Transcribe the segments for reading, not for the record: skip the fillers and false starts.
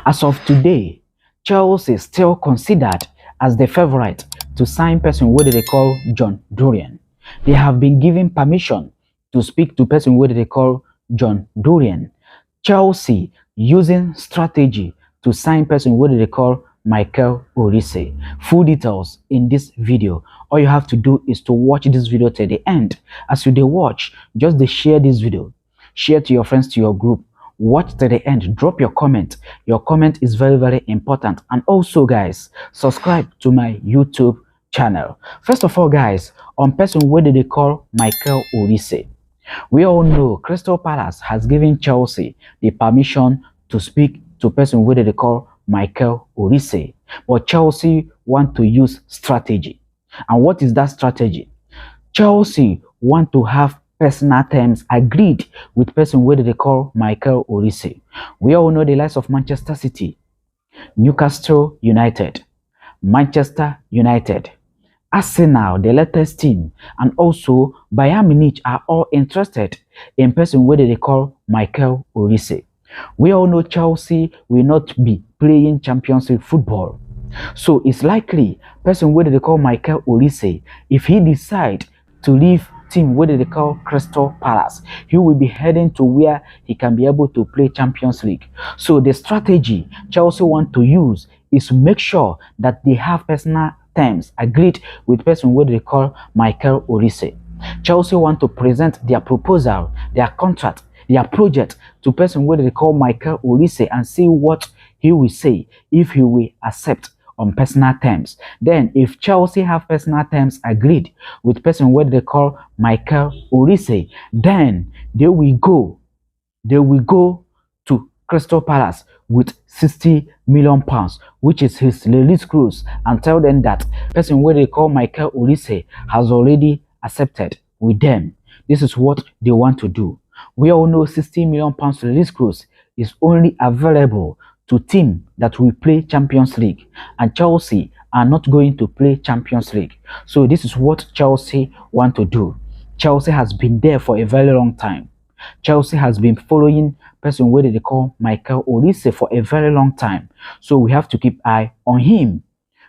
As of today, Chelsea is still considered as the favorite to sign person wey they call John Duran. They have been given permission to speak to person wey they call John Duran. Chelsea using strategy to sign person wey they call Michael Olise. Full details in this video. All you have to do is to watch this video till the end. As you dey watch, just dey share this video. Share to your friends, to your group. Watch to the end. Drop your comment. Your comment is very, very important. And also, guys, subscribe to my YouTube channel. First of all, guys, on person wey they call Michael Olise. We all know Crystal Palace has given Chelsea the permission to speak to person wey they call Michael Olise. But Chelsea want to use strategy. And what is that strategy? Chelsea want to have personal terms agreed with person wey they call Michael Olise. We all know the likes of Manchester City, Newcastle United, Manchester United, Arsenal, the latest team, and also Bayern Munich are all interested in person wey they call Michael Olise. We all know Chelsea will not be playing Champions League football. So it's likely person wey they call Michael Olise, if he decide to leave team wey they call Crystal Palace, he will be heading to where he can be able to play Champions League. So the strategy Chelsea want to use is to make sure that they have personal terms agreed with person wey they call Michael Olise. Chelsea want to present their proposal, their contract, their project to person wey they call Michael Olise and see what he will say, if he will accept on personal terms. Then if Chelsea have personal terms agreed with person wey they call Michael Olise, then they will go to Crystal Palace with 60 million pounds, which is his release clause, and tell them that person wey they call Michael Olise has already accepted with them. This is what they want to do. We all know 60 million pounds release clause is only available to team that will play Champions League, and Chelsea are not going to play Champions League. So this is what Chelsea want to do. Chelsea has been there for a very long time. Chelsea has been following person where they call Michael Olise for a very long time. So we have to keep eye on him.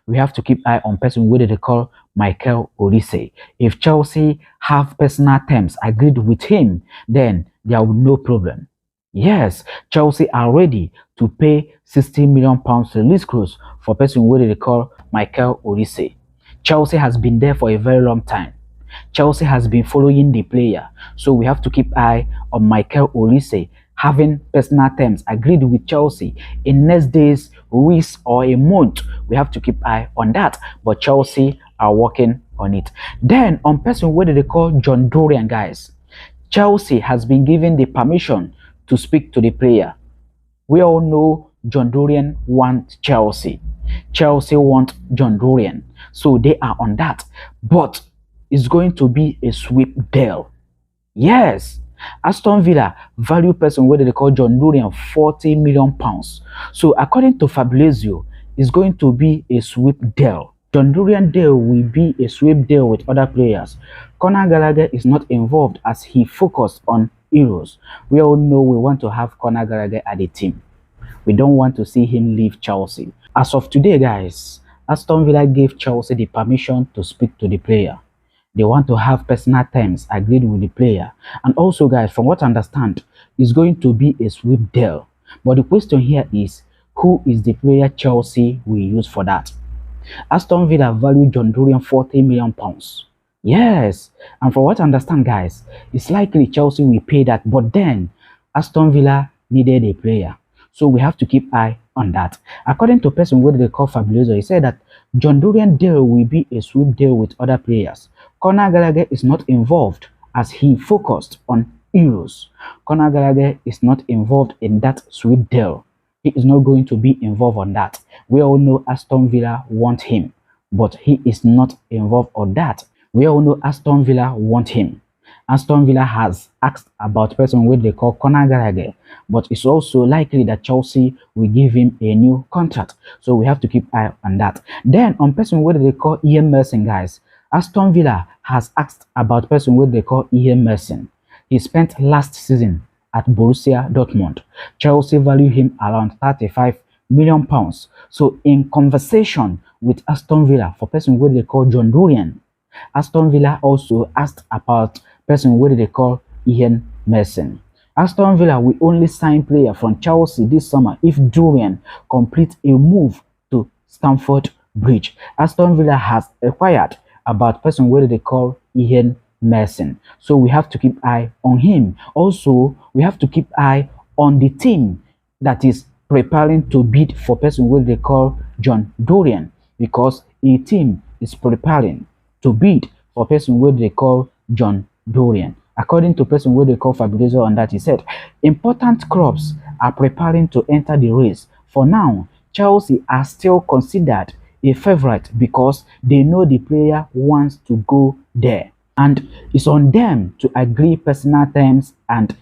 We have to keep eye on person where they call Michael Olise. If Chelsea have personal terms agreed with him, then there will be no problem. Yes, Chelsea are ready to pay 60 million pounds release clause for person where they call Michael Olise. Chelsea has been there for a very long time. Chelsea has been following the player. So we have to keep eye on Michael Olise having personal terms agreed with Chelsea in next days, weeks, or a month. We have to keep eye on that. But Chelsea are working on it. Then on person where they call John Duran, guys. Chelsea has been given the permission to speak to the player. We all know John Duran wants Chelsea. Chelsea want John Duran. So they are on that. But it's going to be a sweep deal. Yes. Aston Villa value person where they call John Duran 40 million pounds. So according to Fabrizio, it's going to be a sweep deal. John Duran deal will be a sweep deal with other players. Conor Gallagher is not involved as he focused on Euros. We all know we want to have Conor Gallagher at the team. We don't want to see him leave Chelsea. As of today, guys, Aston Villa gave Chelsea the permission to speak to the player. They want to have personal terms agreed with the player. And also, guys, from what I understand, it's going to be a sweep deal. But the question here is, who is the player Chelsea will use for that? Aston Villa value John Duran 40 million pounds. Yes, and from what I understand, guys, it's likely Chelsea will pay that, but then Aston Villa needed a player. So we have to keep eye on that. According to person where they call Fabrizio, he said that John Duran deal will be a sweep deal with other players. Conor Gallagher is not involved as he focused on Euros. Conor Gallagher is not involved in that sweep deal. He is not going to be involved on that. We all know Aston Villa want him, but he is not involved on that. We all know Aston Villa want him. Aston Villa has asked about person where they call Conor Gallagher, but it's also likely that Chelsea will give him a new contract. So we have to keep eye on that. Then on person where they call Ian Maatsen, guys, Aston Villa has asked about person where they call Ian Maatsen. He spent last season at Borussia Dortmund. Chelsea value him around 35 million pounds. So in conversation with Aston Villa for person where they call John Duran, Aston Villa also asked about person where they call Ian Maatsen. Aston Villa will only sign player from Chelsea this summer if Duran completes a move to Stamford Bridge. Aston Villa has acquired about person where they call Ian Maatsen. So we have to keep eye on him. Also, we have to keep eye on the team that is preparing to bid for person where they call John Duran, because a team is preparing to bid for person where they call John Duran. According to person where they call Fabrizio on that, he said, important clubs are preparing to enter the race. For now, Chelsea are still considered a favorite because they know the player wants to go there. And it's on them to agree personal terms and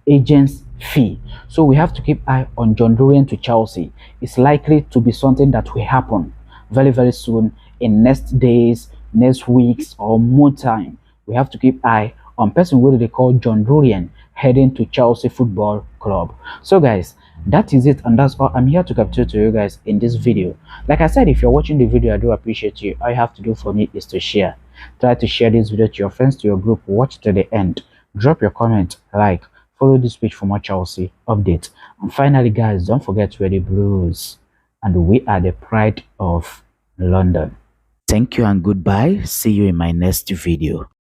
agent's fee. So we have to keep eye on John Duran to Chelsea. It's likely to be something that will happen very, very soon in next days, next weeks, or more time. We have to keep eye on person where they call John Duran heading to Chelsea Football Club. So guys, that is it, and that's all I'm here to capture to you guys in this video. Like I said, if you're watching the video, I do appreciate you. All you have to do for me is to share. Try to share this video to your friends, to your group. Watch to the end. Drop your comment, like, follow this page for more Chelsea updates. And finally, guys, don't forget to wear the blues. And we are the pride of London. Thank you and goodbye. See you in my next video.